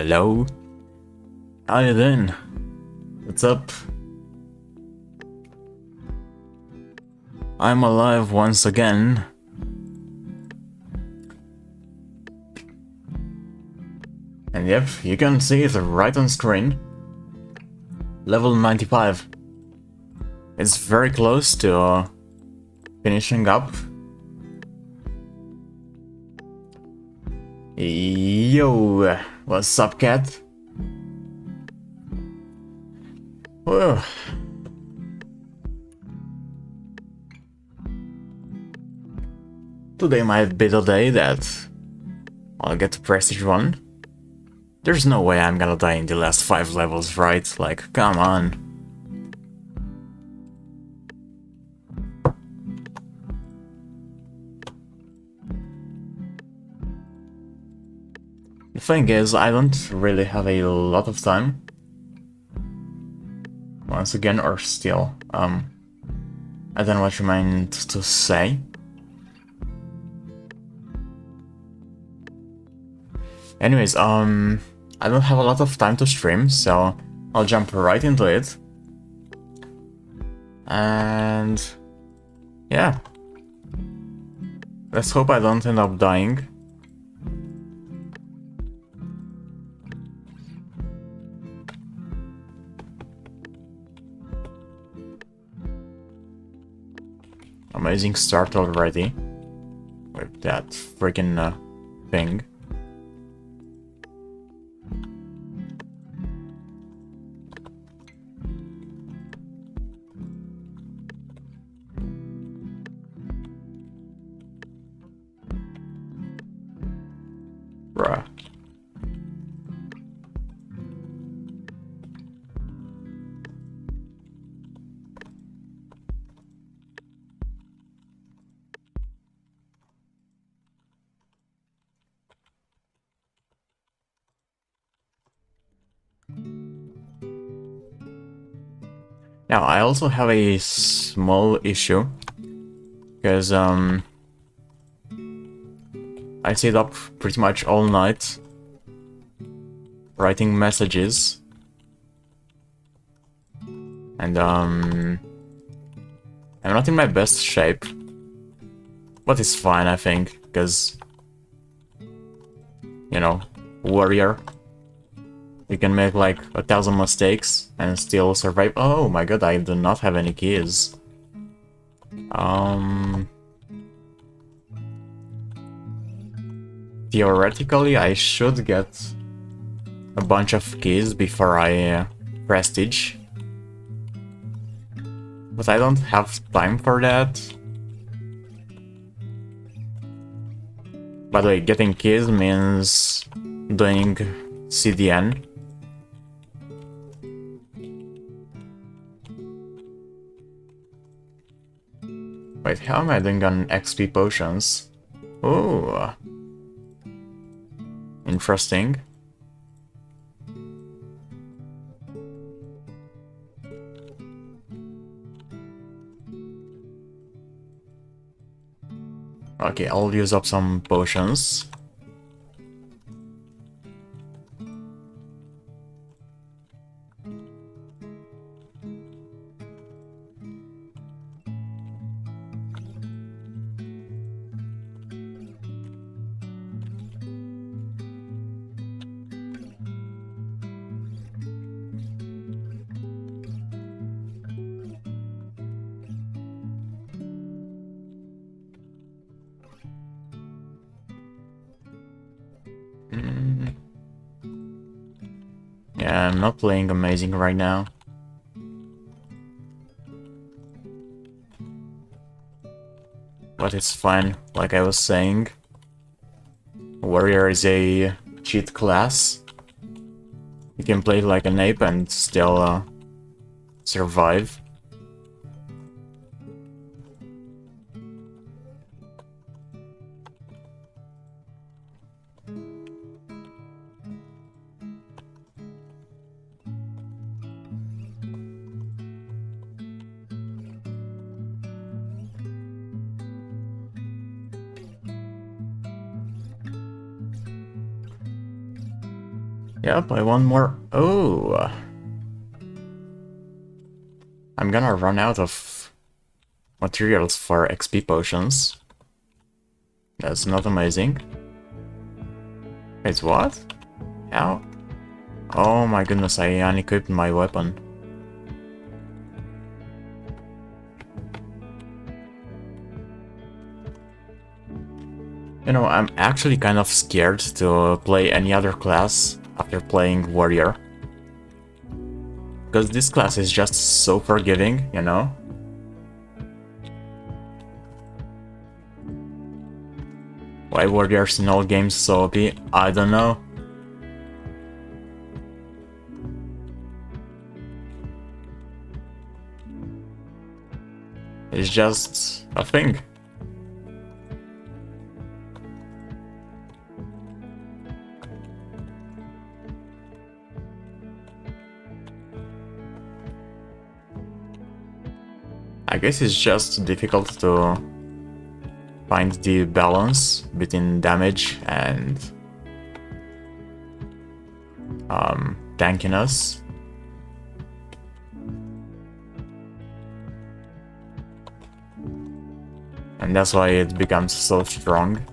Hello? How you doing? What's up? I'm alive once again. And yep, you can see it right on screen. Level 95. It's very close to finishing up. Yo, what's up, cat? Whoa. Today might be the day that I'll get to Prestige 1. There's no way I'm gonna die in the last 5 levels, right? Like, come on. The thing is, I don't really have a lot of time. Once again, or still, I don't know what you meant to say. Anyways, I don't have a lot of time to stream, so I'll jump right into it. And yeah. Let's hope I don't end up dying. Amazing start already with that freaking thing. Bruh. Now, I also have a small issue, because I stayed up pretty much all night writing messages, and I'm not in my best shape, but it's fine, I think, because, you know, warrior. You can make like 1,000 mistakes and still survive. Oh my god, I do not have any keys. Theoretically, I should get a bunch of keys before I prestige. But I don't have time for that. By the way, getting keys means doing CDN. Wait, how am I doing on XP potions? Ooh. Interesting. Okay, I'll use up some potions. Yeah, I'm not playing amazing right now. But it's fine, like I was saying. Warrior is a cheat class. You can play like an ape and still survive. Yep, I want more. Oh! I'm gonna run out of materials for XP potions. That's not amazing. Wait, what? How? Oh my goodness, I unequipped my weapon. You know, I'm actually kind of scared to play any other class after playing Warrior. Because this class is just so forgiving, you know? Why Warriors in all games so OP? I don't know. It's just a thing. I guess it's just difficult to find the balance between damage and tankiness. And that's why it becomes so strong.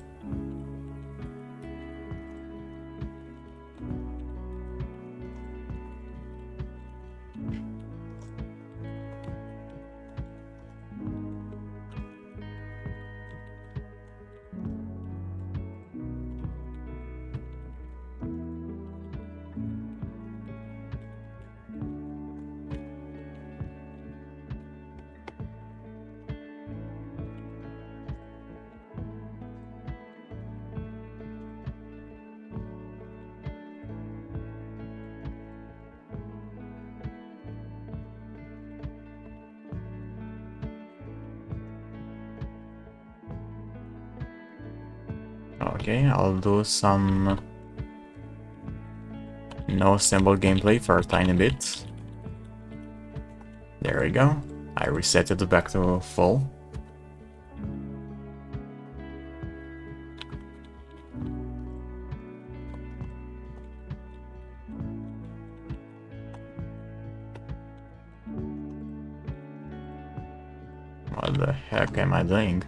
Okay, I'll do some no symbol gameplay for a tiny bit. There we go. I reset it back to full. What the heck am I doing?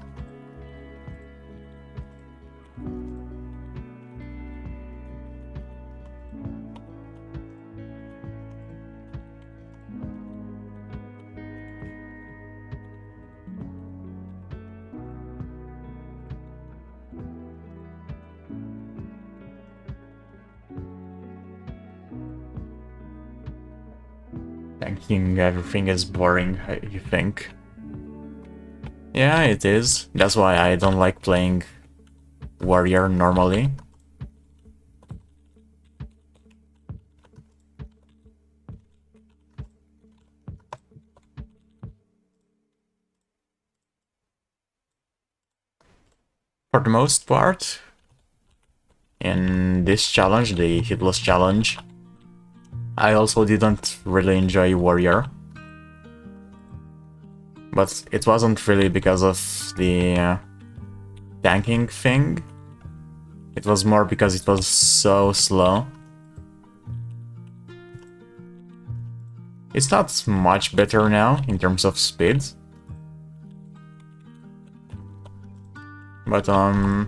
Thinking everything is boring, you think? Yeah, it is. That's why I don't like playing Warrior normally. For the most part, in this challenge, the Hitless challenge, I also didn't really enjoy Warrior. But it wasn't really because of the tanking thing. It was more because it was so slow. It's not much better now in terms of speed. But I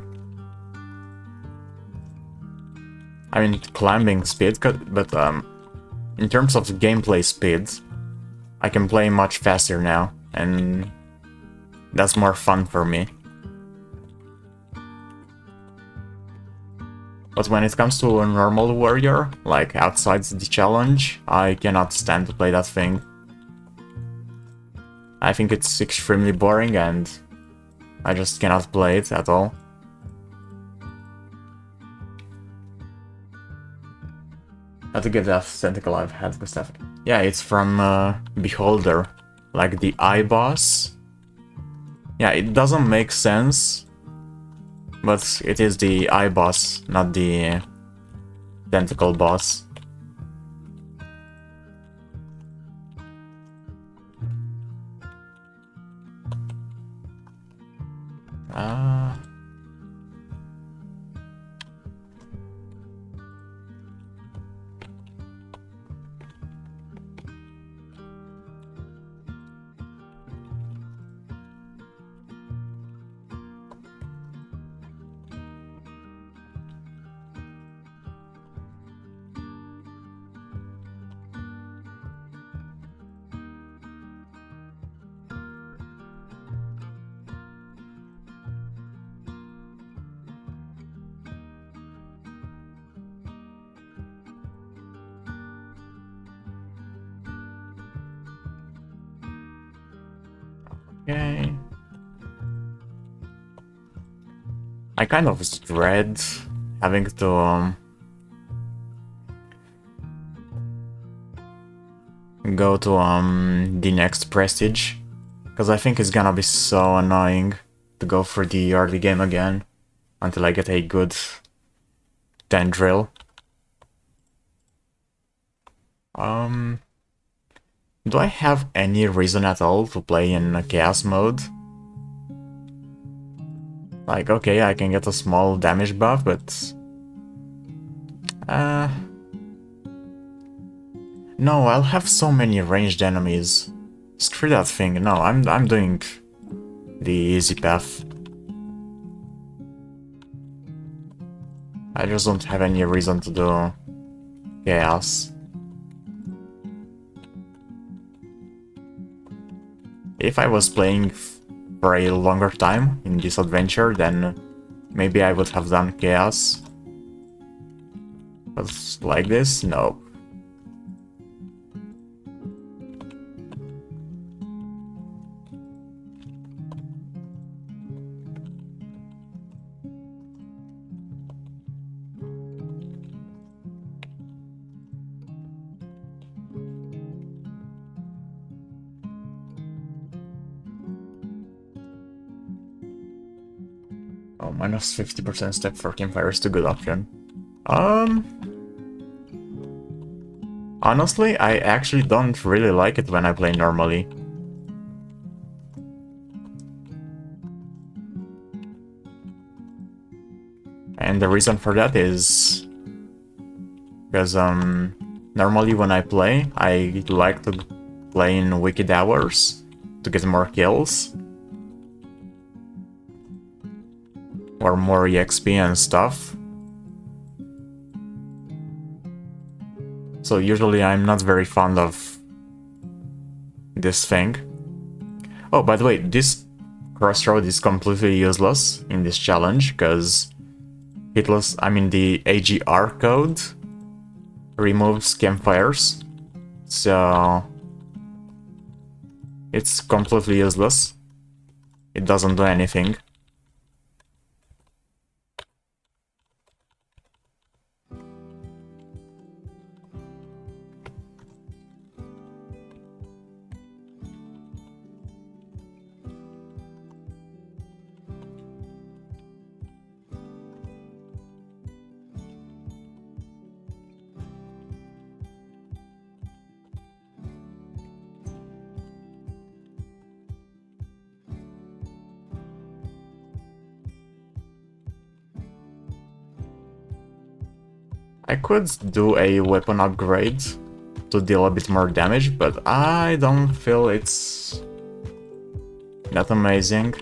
mean climbing speed, but in terms of gameplay speed, I can play much faster now, and that's more fun for me. But when it comes to a normal warrior, like outside the challenge, I cannot stand to play that thing. I think it's extremely boring and I just cannot play it at all. How to get that tentacle I've had good stuff. Yeah, it's from Beholder, like the eye boss. Yeah, it doesn't make sense, but it is the eye boss, not the tentacle boss. Okay. I kind of dread having to go to the next prestige, because I think it's gonna be so annoying to go through the early game again until I get a good 10 drill. Do I have any reason at all to play in chaos mode? Like, okay, I can get a small damage buff, but no, I'll have so many ranged enemies. Screw that thing. No, I'm doing the easy path. I just don't have any reason to do chaos. If I was playing for a longer time in this adventure, then maybe I would have done chaos. But like this, no. Oh, minus 50% step for campfire is a good option. Honestly, I actually don't really like it when I play normally. And the reason for that is because normally when I play, I like to play in wicked hours to get more kills or more EXP and stuff. So usually I'm not very fond of this thing. Oh, by the way, this crossroad is completely useless in this challenge because the AGR code removes campfires, so it's completely useless. It doesn't do anything. I could do a weapon upgrade to deal a bit more damage, but I don't feel it's that amazing.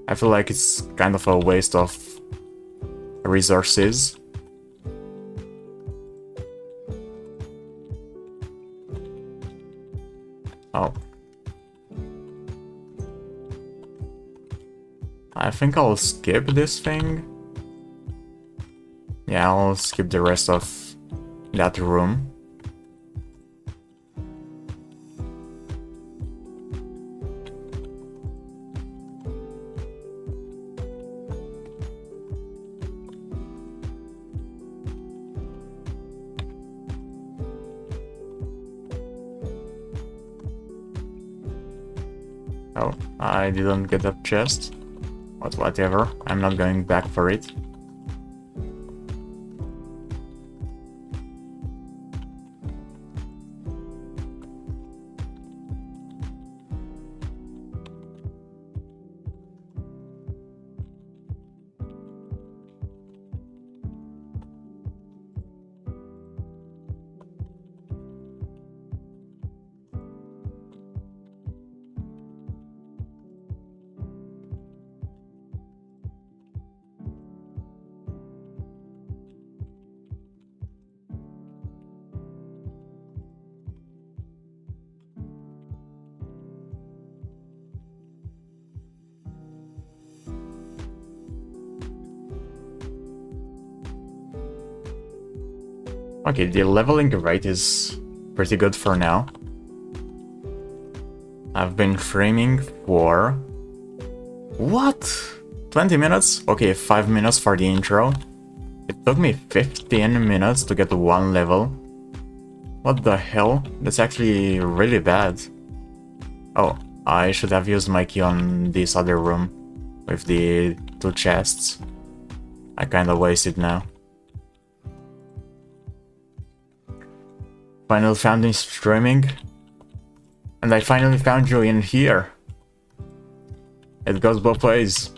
I feel like it's kind of a waste of resources. Oh. I think I'll skip this thing. Yeah, I'll skip the rest of that room. Oh, I didn't get that chest. But whatever, I'm not going back for it. Okay, the leveling rate is pretty good for now. I've been streaming for... What? 20 minutes? Okay, 5 minutes for the intro. It took me 15 minutes to get to 1 level. What the hell? That's actually really bad. Oh, I should have used my key on this other room with the 2 chests. I kinda wasted now. Finally found you streaming. And I finally found you in here. It goes both ways.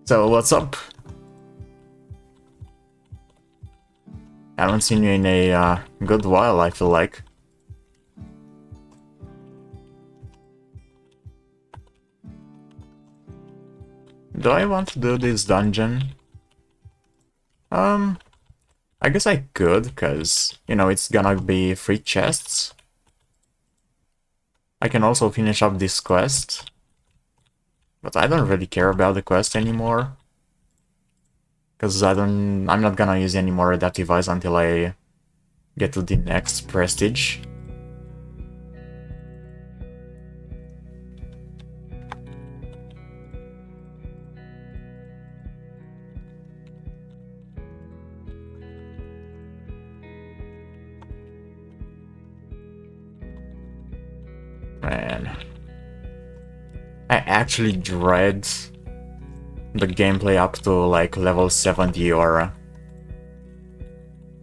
So what's up? I haven't seen you in a good while, I feel like. Do I want to do this dungeon? I guess I could, cause, you know, it's gonna be 3 chests. I can also finish up this quest. But I don't really care about the quest anymore. Cause I'm not gonna use any more adaptive eyes until I get to the next prestige. Man, I actually dread the gameplay up to like level 70 or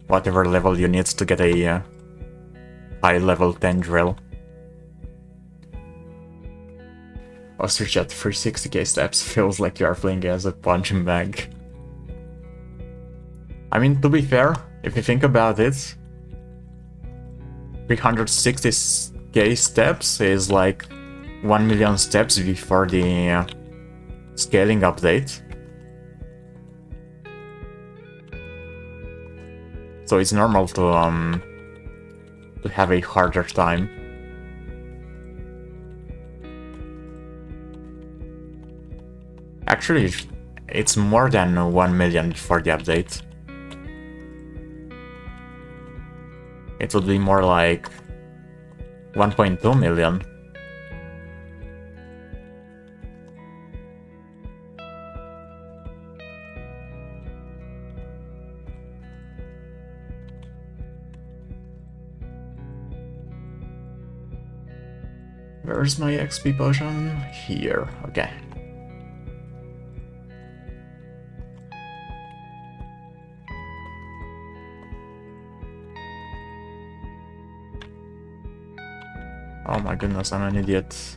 whatever level you need to get a high level 10 drill. Ostrich at 360k steps feels like you are playing as a punching bag. I mean, to be fair, if you think about it, 360k steps is like 1 million steps before the scaling update. So it's normal to have a harder time. Actually, it's more than 1 million before the update. It would be more like 1.2 million. Where's my XP potion? Here, okay. Oh my goodness, I'm an idiot.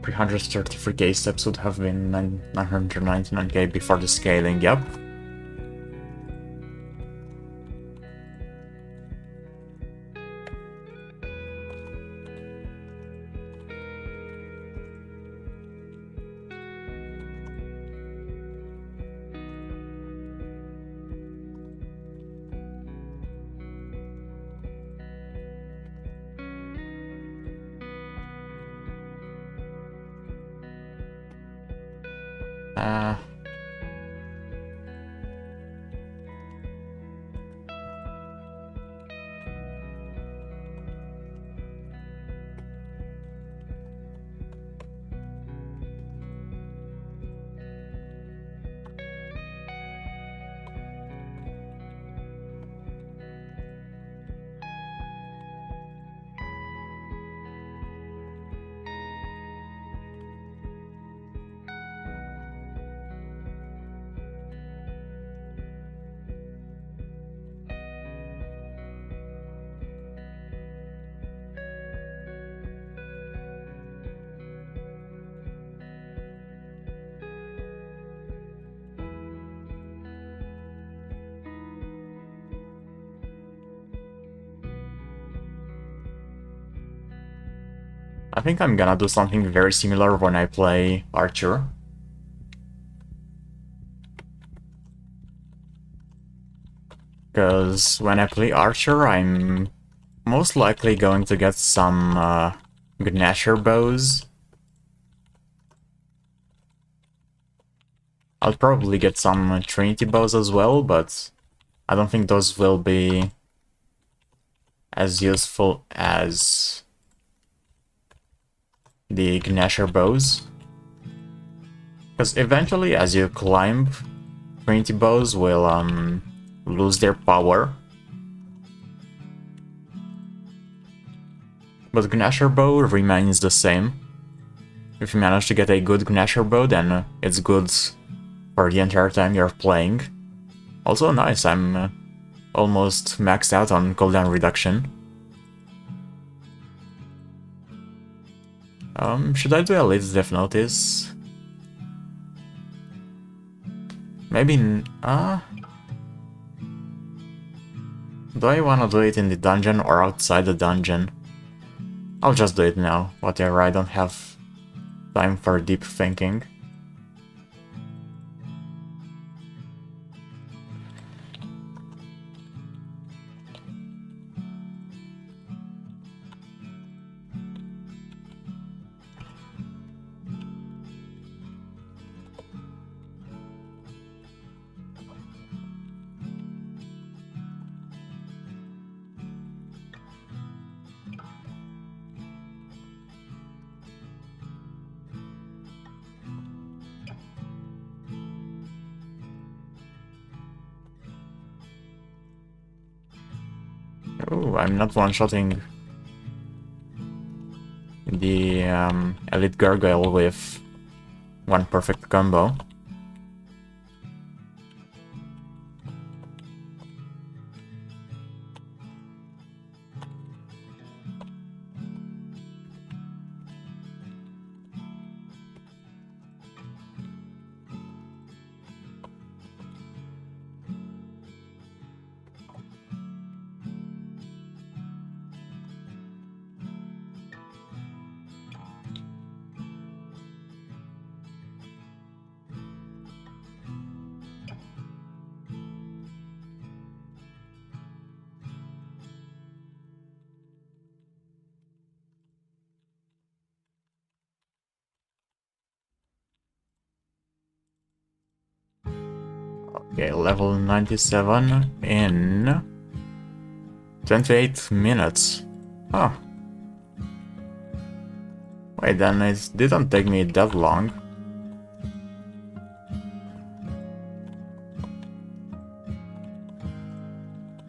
$333k steps would have been 999k before the scaling, yep. I think I'm gonna do something very similar when I play Archer. Because when I play Archer, I'm most likely going to get some Gnasher bows. I'll probably get some Trinity bows as well, but I don't think those will be as useful as the Gnasher bows. Because eventually, as you climb, Trinity bows will lose their power. But Gnasher bow remains the same. If you manage to get a good Gnasher bow, then it's good for the entire time you're playing. Also nice, I'm almost maxed out on cooldown reduction. Should I do a Elite's Death Notice? Maybe... do I wanna do it in the dungeon or outside the dungeon? I'll just do it now, whatever, I don't have time for deep thinking. Oh, I'm not one-shotting the Elite Gargoyle with one perfect combo. Okay, level 97 in 28 minutes. Oh. Wait, then it didn't take me that long.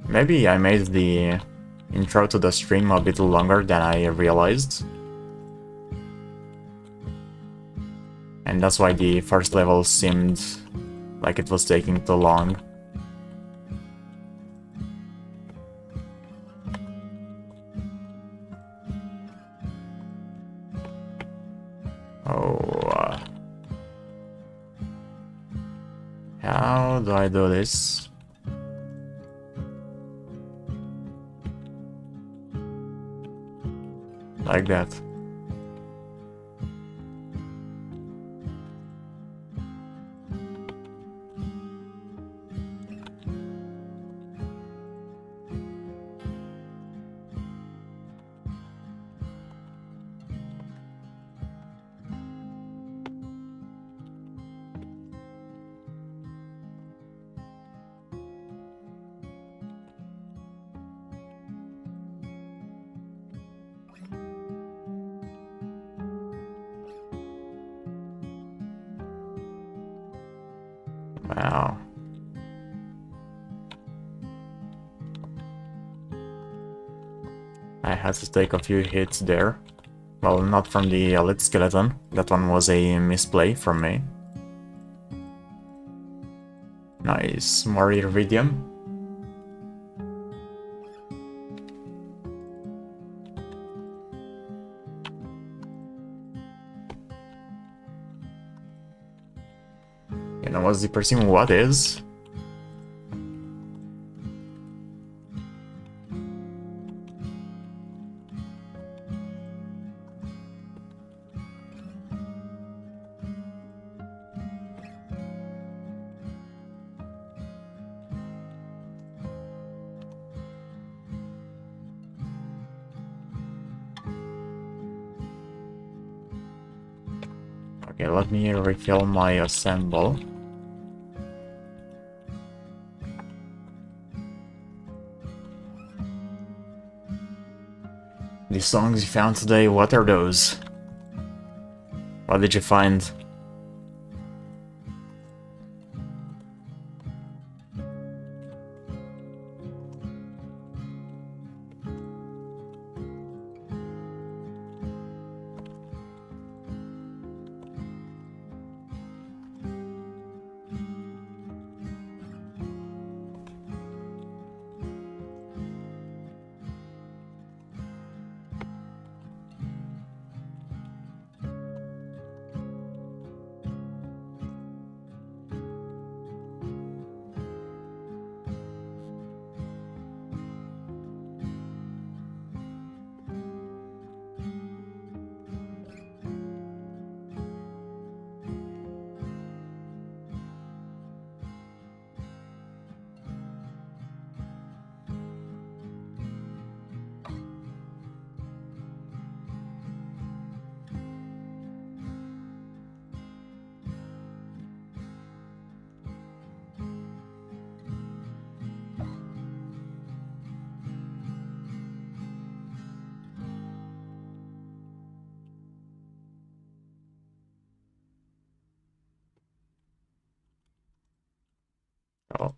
Maybe I made the intro to the stream a bit longer than I realized. And that's why the first level seemed like it was taking too long. Oh, how do I do this? Like that. Wow. I had to take a few hits there. Well, not from the Elite Skeleton. That one was a misplay from me. Nice, more Iridium. You know what's the perceive what is? Okay, let me refill my assemble. The songs you found today, what are those? What did you find? Oh.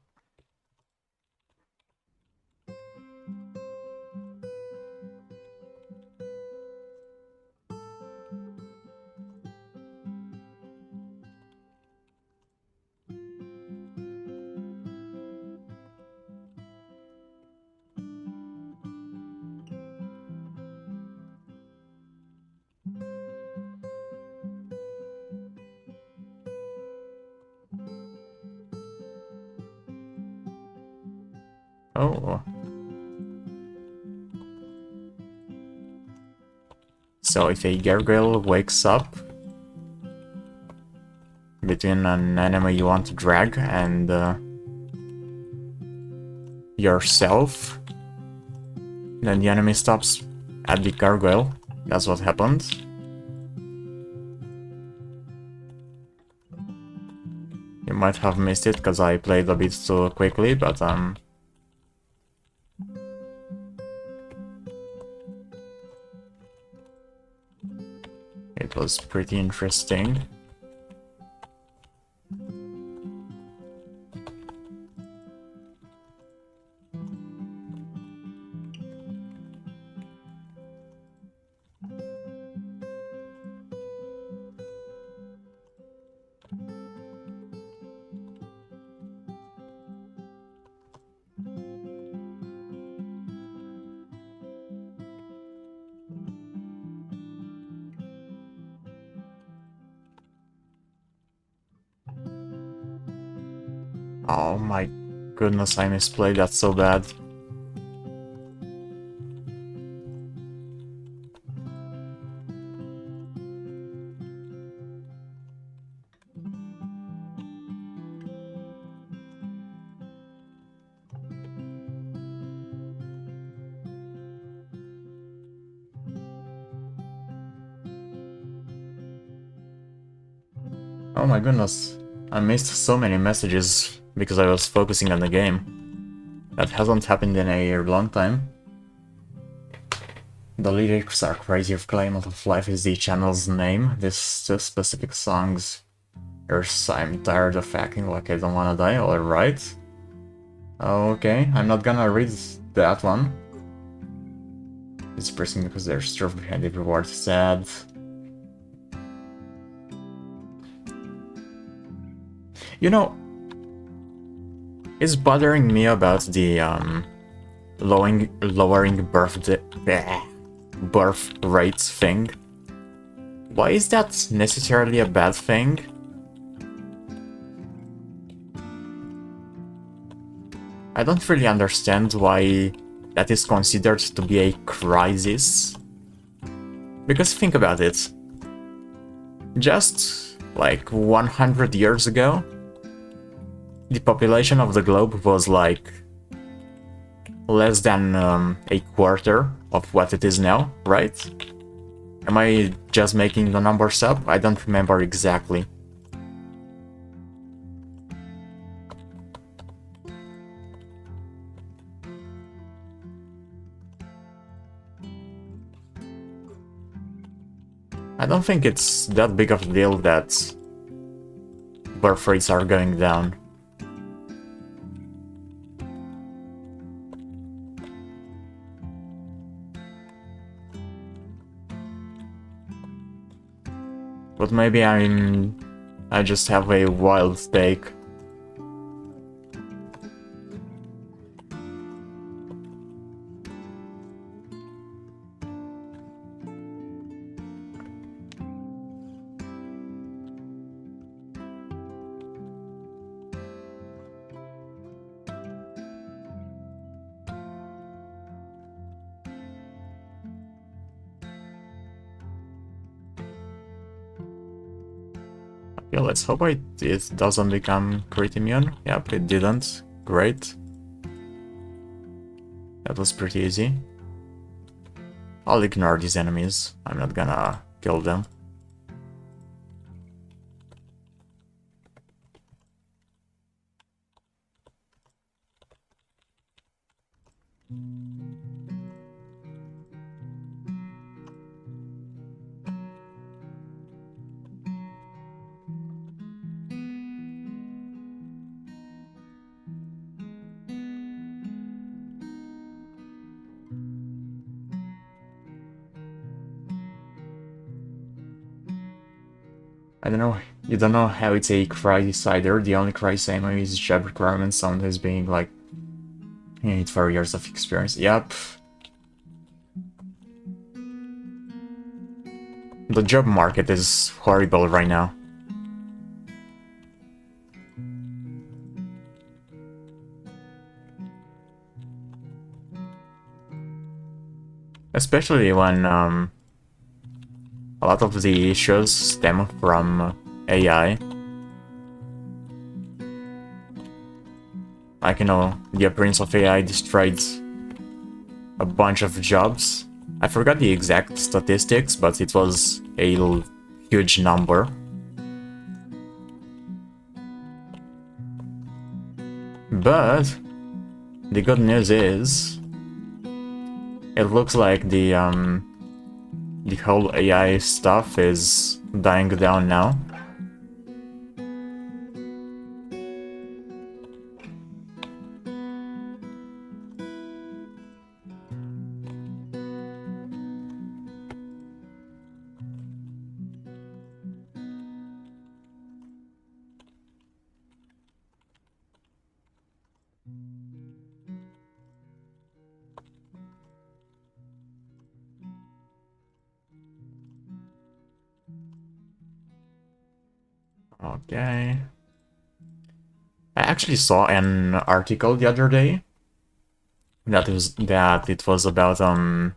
Oh. So if a gargoyle wakes up between an enemy you want to drag and yourself, then the enemy stops at the gargoyle. That's what happened. You might have missed it because I played a bit too quickly, but it was pretty interesting. Oh my goodness, I misplayed that so bad. Oh my goodness, I missed so many messages because I was focusing on the game. That hasn't happened in a long time. The lyrics are crazy if Climate of Life is the channel's name. This two specific songs. I'm tired of acting like I don't wanna die, alright. Okay, I'm not gonna read that one. It's pressing because there's truth behind every word said. You know, it's bothering me about the lowering birth rate thing. Why is that necessarily a bad thing? I don't really understand why that is considered to be a crisis. Because think about it. Just like 100 years ago, the population of the globe was like less than a quarter of what it is now, right? Am I just making the numbers up? I don't remember exactly. I don't think it's that big of a deal that birth rates are going down. But maybe I just have a wild take. Yeah, let's hope it doesn't become crit immune. Yep, it didn't. Great. That was pretty easy. I'll ignore these enemies. I'm not gonna kill them. I don't know, you don't know how it's a crisis either. The only crisis I know is job requirement sound as being like, you need 4 years of experience. Yep. The job market is horrible right now. Especially when a lot of the issues stem from AI. Like, you know, the appearance of AI destroyed a bunch of jobs. I forgot the exact statistics, but it was a huge number. But the good news is, it looks like the whole AI stuff is dying down now. Okay. I actually saw an article the other day that it was about some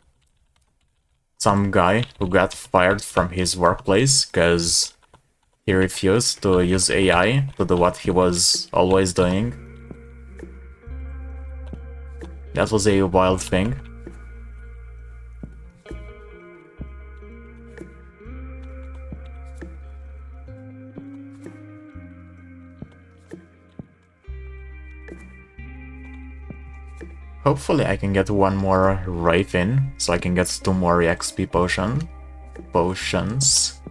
guy who got fired from his workplace because he refused to use AI to do what he was always doing. That was a wild thing. Hopefully I can get one more Wraith in, so I can get 2 more XP potions.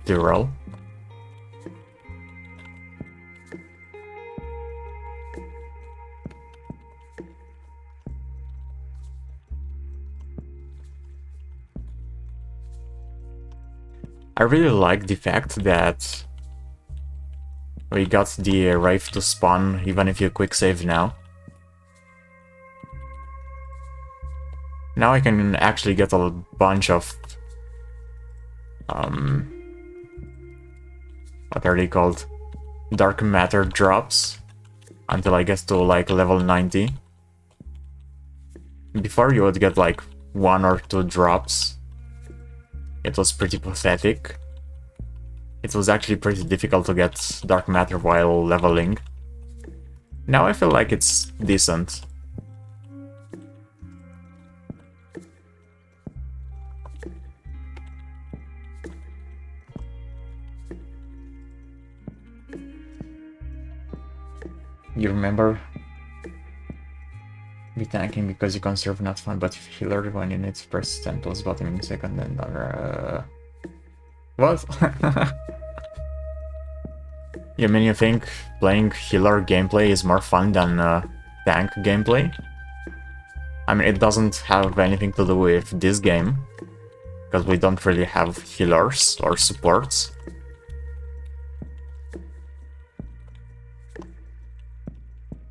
Dural. I really like the fact that we got the Wraith to spawn even if you quick save now. Now I can actually get a bunch of what are they called? Dark matter drops until I get to like level 90. Before you would get like 1 or 2 drops. It was pretty pathetic. It was actually pretty difficult to get dark matter while leveling. Now I feel like it's decent. You remember be tanking because you conserve not fun, but if healer when you need to press 10 plus button in second and what? You mean you think playing healer gameplay is more fun than tank gameplay? I mean, it doesn't have anything to do with this game, because we don't really have healers or supports.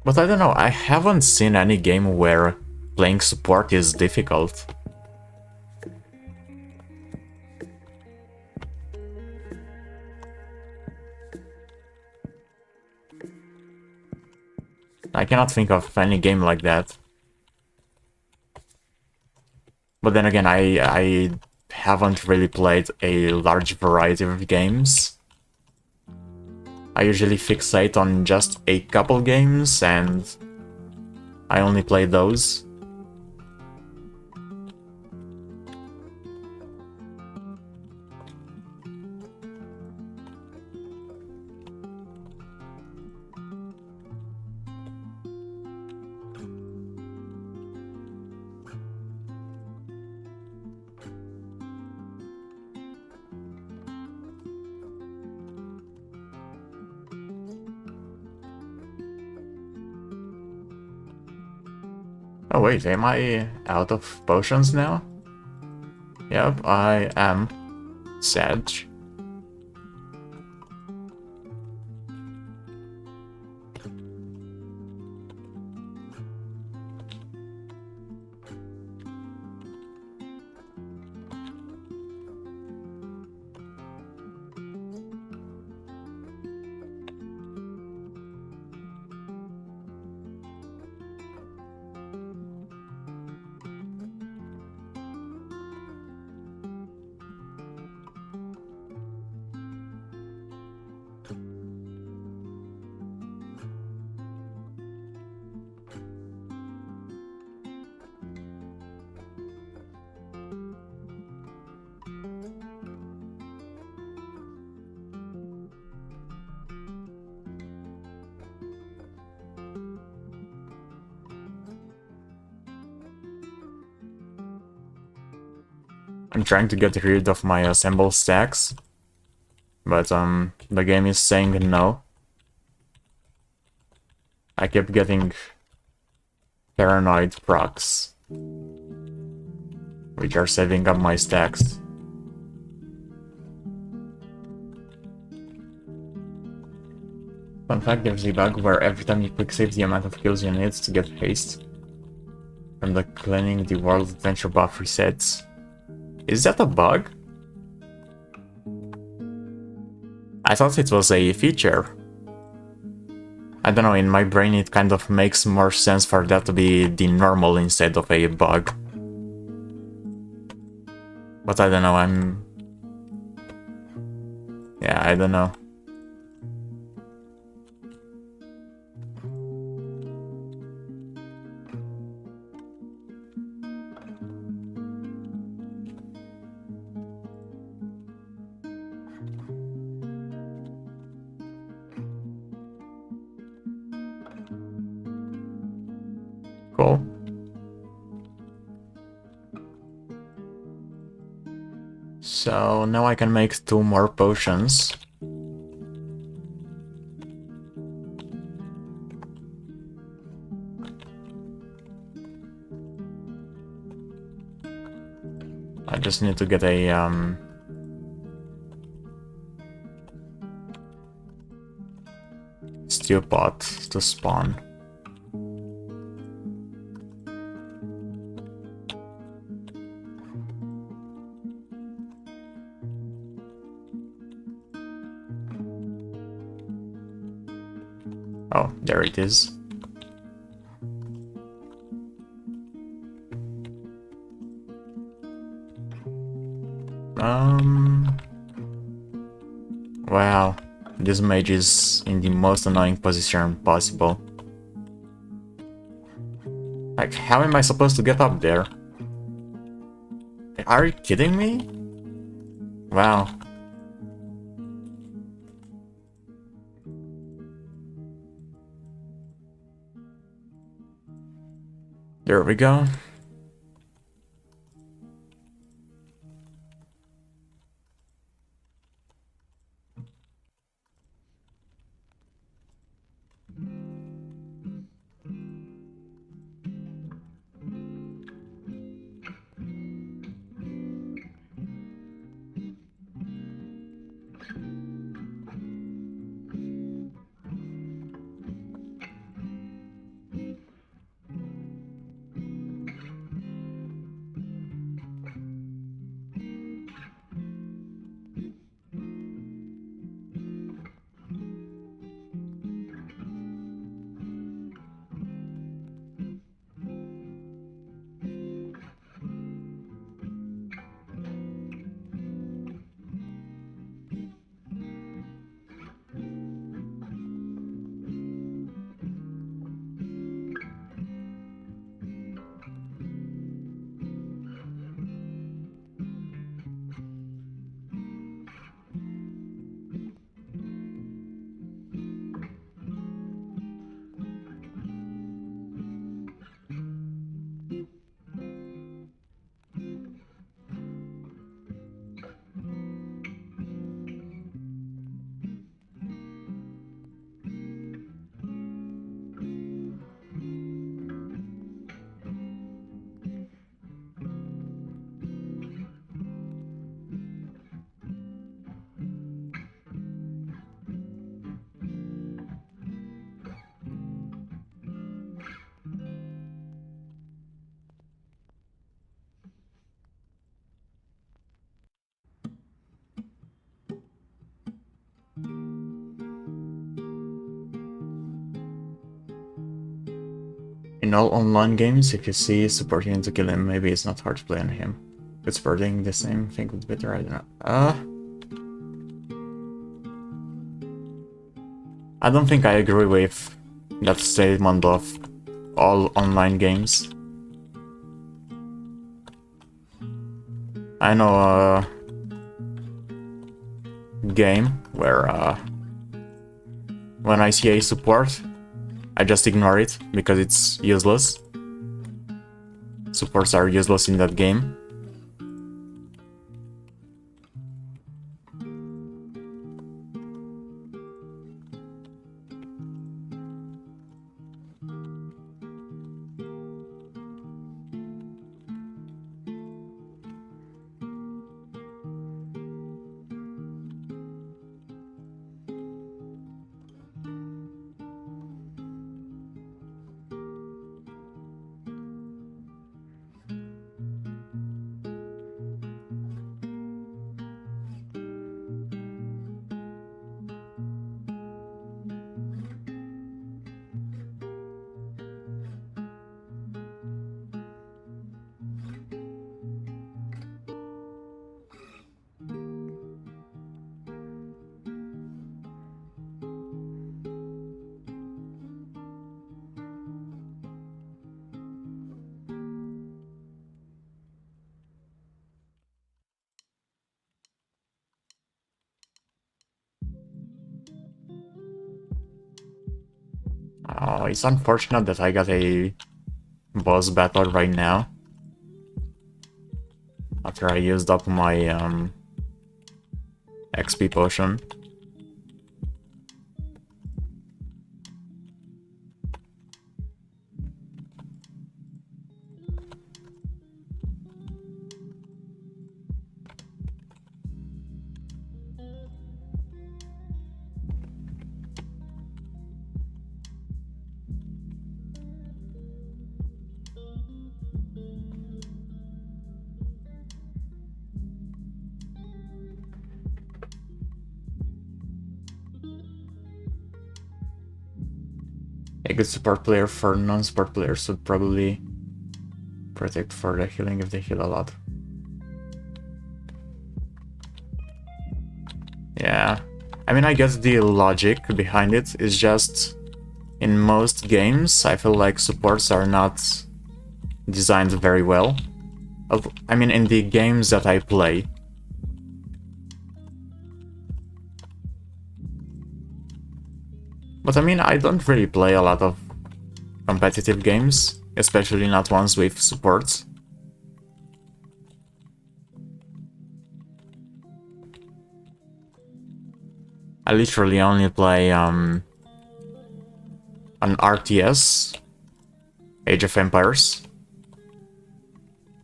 But I don't know, I haven't seen any game where playing support is difficult. I cannot think of any game like that. But then again, I haven't really played a large variety of games. I usually fixate on just a couple games, and I only play those. Oh wait, am I out of potions now? Yep, I am. Sad. I'm trying to get rid of my assemble stacks, but the game is saying no. I kept getting paranoid procs, which are saving up my stacks. Fun fact, there's a bug where every time you quick save, the amount of kills you need to get haste from the cleaning the world adventure buff resets. Is that a bug? I thought it was a feature. I don't know, in my brain it kind of makes more sense for that to be the normal instead of a bug. But I don't know, yeah, I don't know. Cool. So now I can make 2 more potions. I just need to get a stew pot to spawn. Oh, there it is. Wow, this mage is in the most annoying position possible. Like, how am I supposed to get up there? Are you kidding me? Wow. There we go. In all online games, if you see support, you need to kill him. Maybe it's not hard to play on him. But supporting the same thing would be better, I don't know. I don't think I agree with that statement of all online games. I know a game where when I see a support, I just ignore it because it's useless. Supports are useless in that game. Oh, it's unfortunate that I got a boss battle right now. After I used up my XP potion. A good support player for non-support players would probably protect for the healing if they heal a lot. Yeah, I mean, I guess the logic behind it is just in most games, I feel like supports are not designed very well. I mean, in the games that I play. But I mean, I don't really play a lot of competitive games. especially not ones with support. I literally only play an RTS, Age of Empires,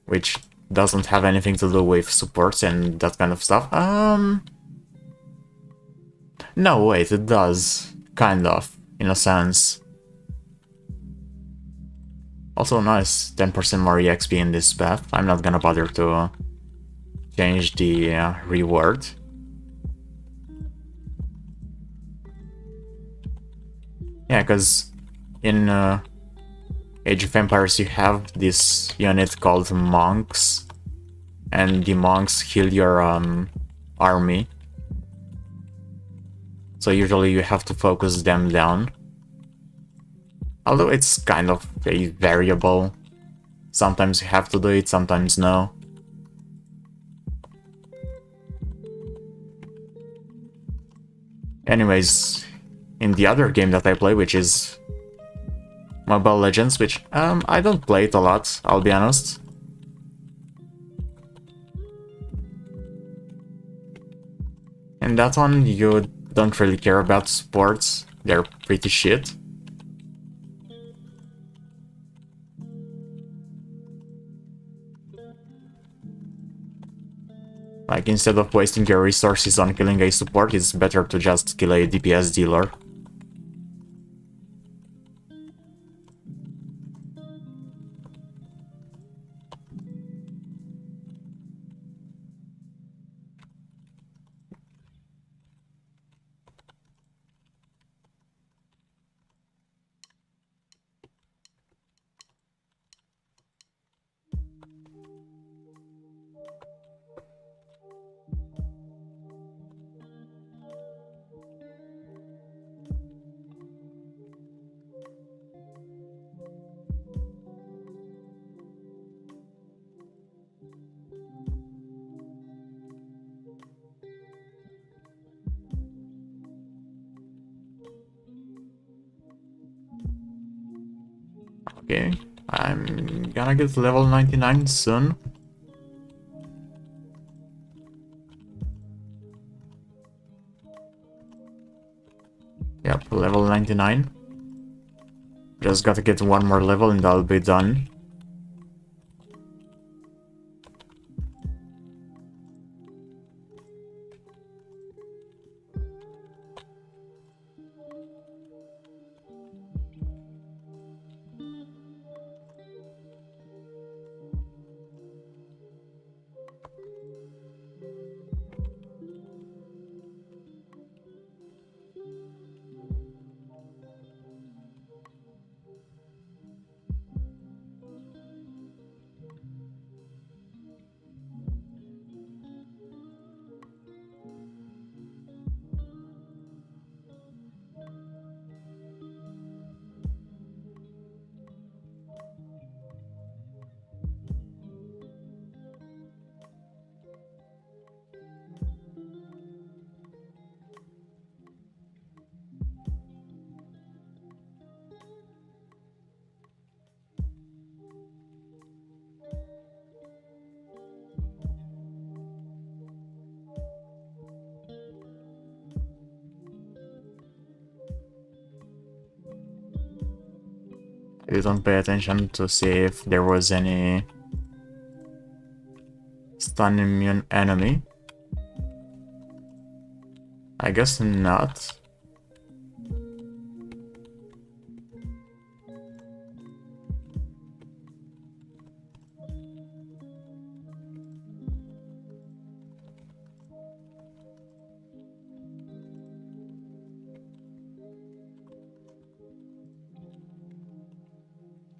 which doesn't have anything to do with support and that kind of stuff. No, wait, it does. Kind of, in a sense. Also nice, 10% more EXP in this path. I'm not gonna bother to change the reward. Yeah, because in Age of Empires you have this unit called monks, and the monks heal your army. So usually you have to focus them down. Although it's kind of a variable. Sometimes you have to do it, sometimes no. Anyways, in the other game that I play, which is Mobile Legends, which I don't play it a lot, I'll be honest. In that one, you don't really care about sports, they're pretty shit. Like, instead of wasting your resources on killing a support, it's better to just kill a DPS dealer. Okay, I'm gonna get level 99 soon. Yep, level 99. Just gotta get one more level and I'll be done. I didn't pay attention to see if there was any stun immune enemy. I guess not.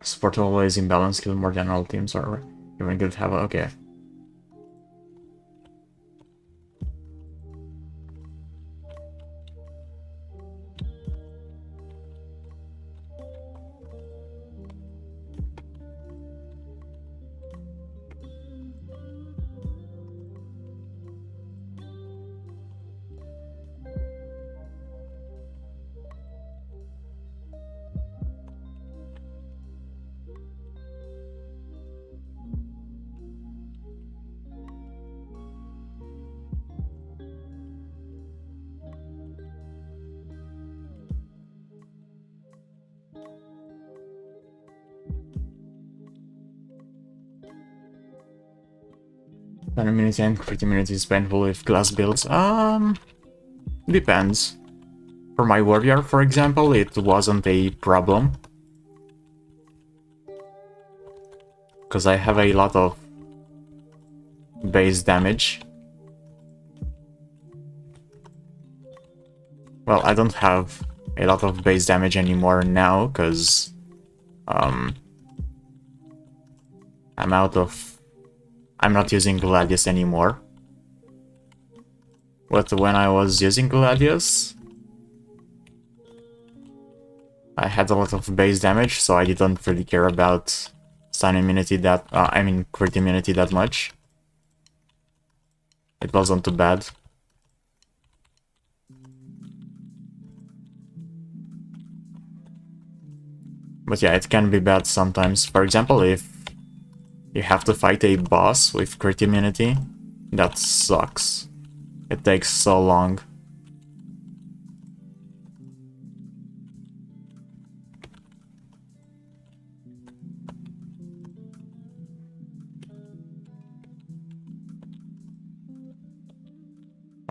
Support always imbalance kill more than all teams are even good to have. Okay. 10 minutes and 30 minutes is painful with class builds. Depends. For my warrior, for example, it wasn't a problem. Because I have a lot of base damage. Well, I don't have a lot of base damage anymore now, because I'm not using Gladius anymore. But when I was using Gladius, I had a lot of base damage, so I didn't really care about stun immunity crit immunity that much. It wasn't too bad. But yeah, it can be bad sometimes. For example, if you have to fight a boss with crit immunity, that sucks. It takes so long.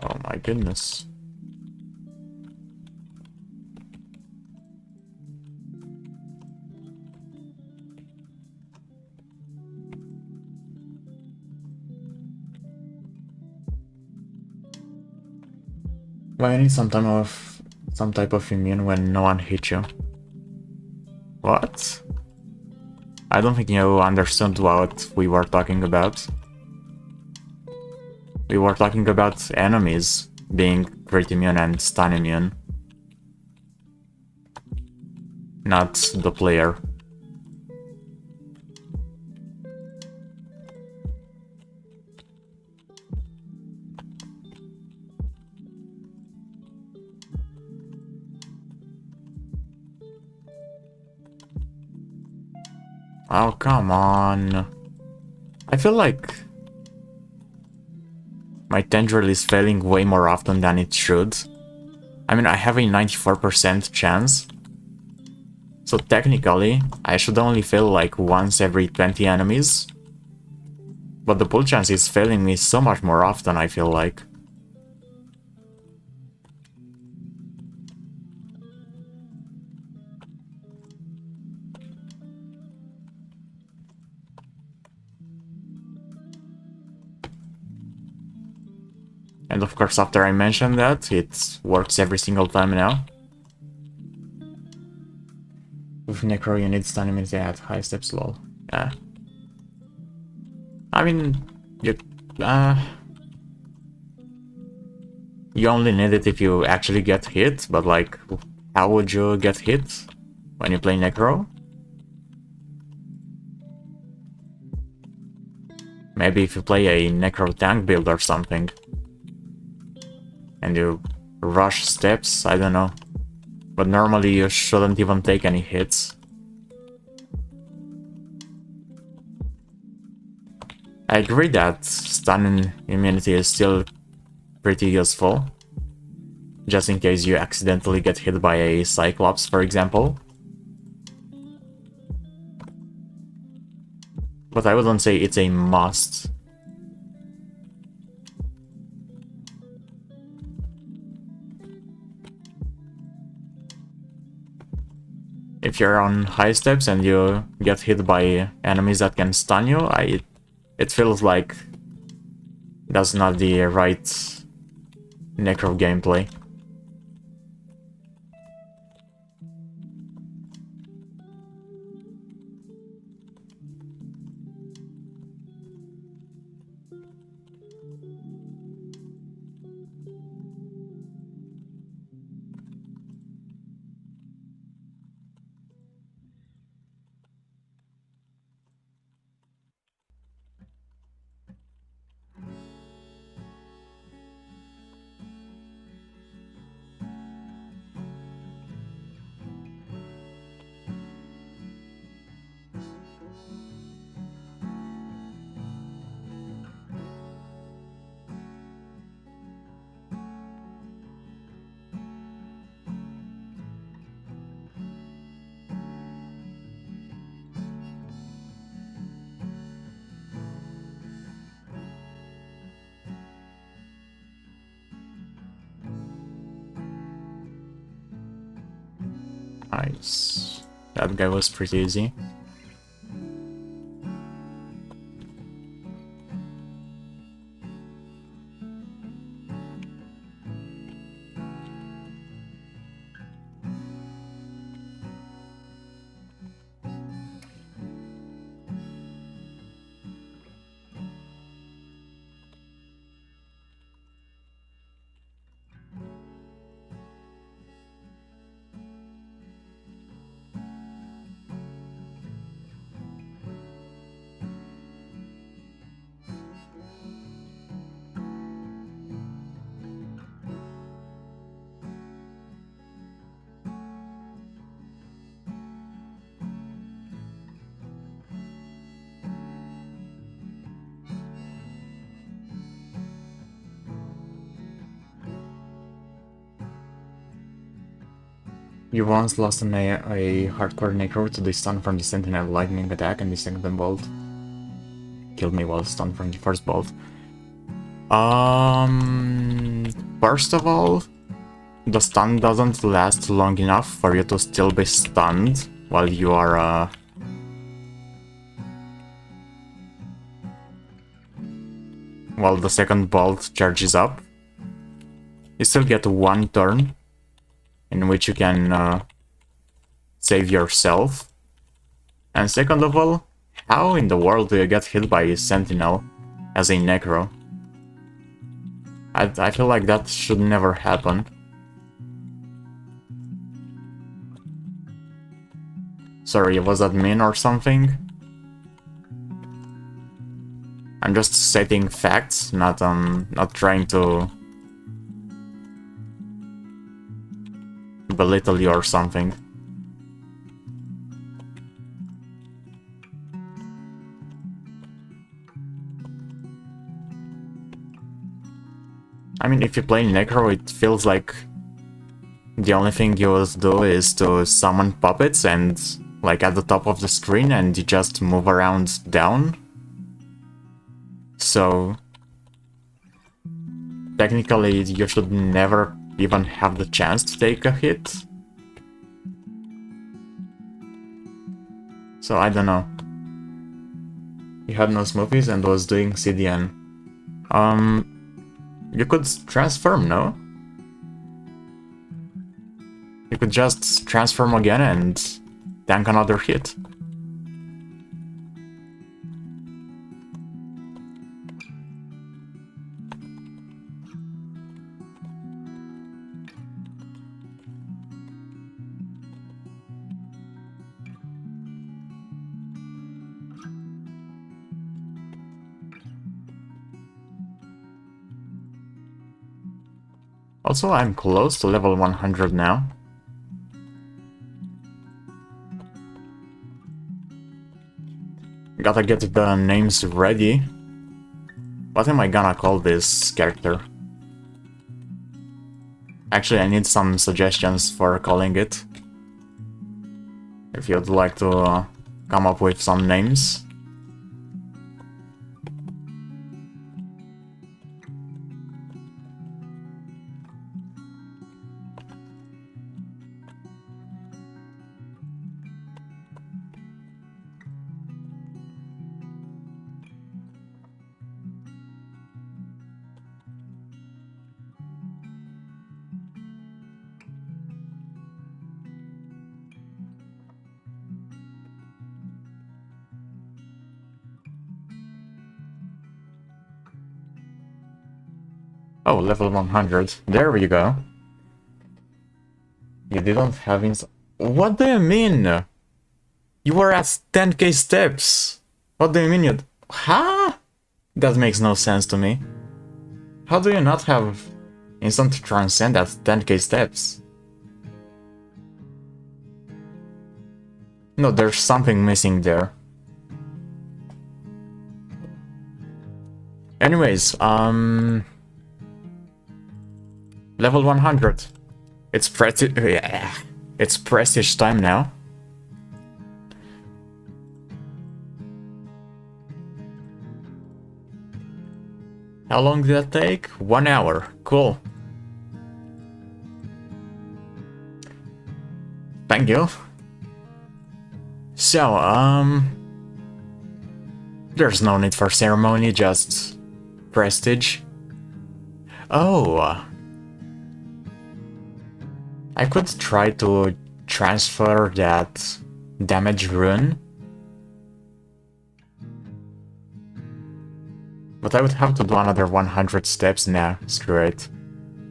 Oh my goodness. Why need some type of immune when no one hit you? What? I don't think you understood what we were talking about. We were talking about enemies being crit immune and stun immune. Not the player. Oh, come on. I feel like my tendril is failing way more often than it should. I mean, I have a 94% chance. So technically, I should only fail like once every 20 enemies. But the pull chance is failing me so much more often, I feel like. And of course, after I mentioned that, it works every single time now. With Necro, you need stun immunity at high steps, lol. Yeah. I mean, you only need it if you actually get hit, but like, how would you get hit when you play Necro? Maybe if you play a Necro tank build or something. And you rush steps, I don't know. But normally you shouldn't even take any hits. I agree that stun immunity is still pretty useful. Just in case you accidentally get hit by a Cyclops, for example. But I wouldn't say it's a must. If you're on high steps and you get hit by enemies that can stun you, it feels like that's not the right Necro gameplay. Nice. That guy was pretty easy. You once lost a hardcore necro to the stun from the sentinel lightning attack and the second bolt killed me while stunned from the first bolt. First of all, the stun doesn't last long enough for you to still be stunned while you are while the second bolt charges up. You still get one turn in which you can save yourself. And second of all, how in the world do you get hit by a sentinel as a necro? I feel like that should never happen. Sorry, was that mean or something? I'm just stating facts, not trying to belittle you or something. I mean, if you play Necro, it feels like the only thing you will do is to summon puppets and, like, at the top of the screen, and you just move around down. So, technically, you should never even have the chance to take a hit. So, I don't know. He had no smoothies and was doing CDN. You could transform, no? You could just transform again and tank another hit. Also, I'm close to level 100 now. Gotta get the names ready. What am I gonna call this character? Actually, I need some suggestions for calling it. If you'd like to come up with some names. Oh, level 100. There we go. You didn't have What do you mean? You were at 10k steps. What do you mean you... Huh? That makes no sense to me. How do you not have instant transcend at 10k steps? No, there's something missing there. Anyways, level 100. It's it's prestige time now. How long did that take? 1 hour. Cool. Thank you. So, there's no need for ceremony, just prestige. Oh, I could try to transfer that damage rune, but I would have to do another 100 steps. Nah, screw it.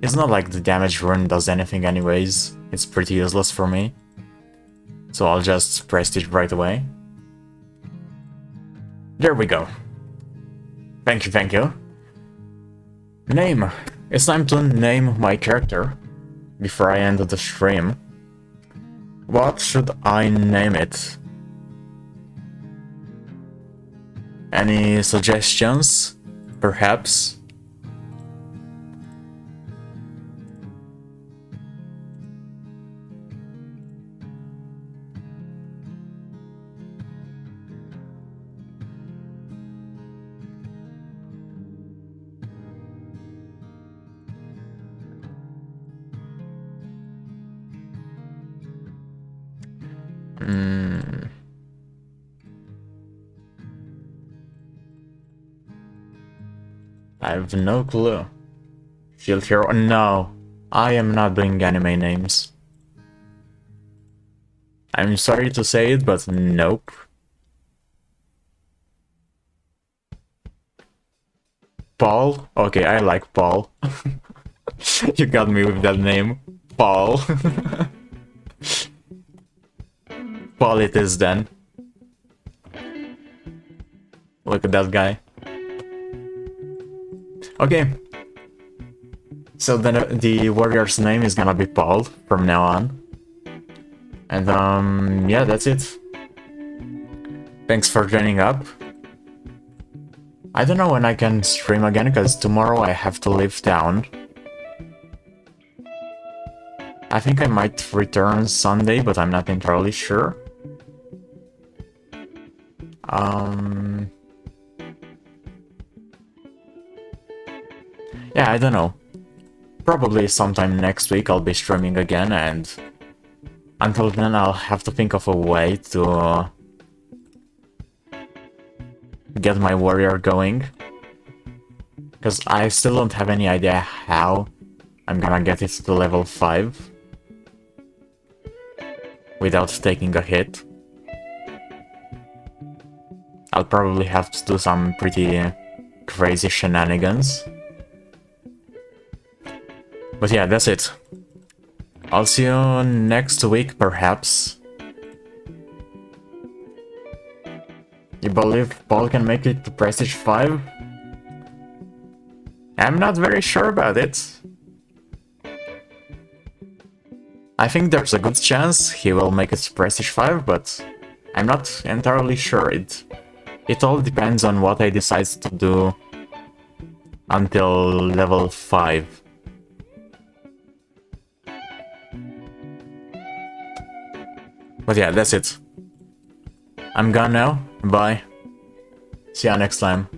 It's not like the damage rune does anything anyways, it's pretty useless for me. So I'll just prestige right away. There we go. Thank you, thank you. Name. It's time to name my character before I end the stream. What should I name it? Any suggestions? Perhaps? I have no clue. Shield Hero? No, I am not doing anime names. I'm sorry to say it, but nope. Paul? Okay, I like Paul. You got me with that name. Paul. Paul it is then. Look at that guy. Okay. So then the warrior's name is gonna be Paul from now on. And yeah, that's it. Thanks for joining up. I don't know when I can stream again, because tomorrow I have to leave town. I think I might return Sunday, but I'm not entirely sure. Yeah, I don't know. Probably sometime next week I'll be streaming again, and until then I'll have to think of a way to get my warrior going. Because I still don't have any idea how I'm gonna get it to level 5 without taking a hit. I'll probably have to do some pretty crazy shenanigans. But yeah, that's it. I'll see you next week, perhaps. You believe Paul can make it to Prestige 5? I'm not very sure about it. I think there's a good chance he will make it to Prestige 5, but I'm not entirely sure. It all depends on what I decide to do until level 5. But yeah, that's it. I'm gone now. Bye. See ya next time.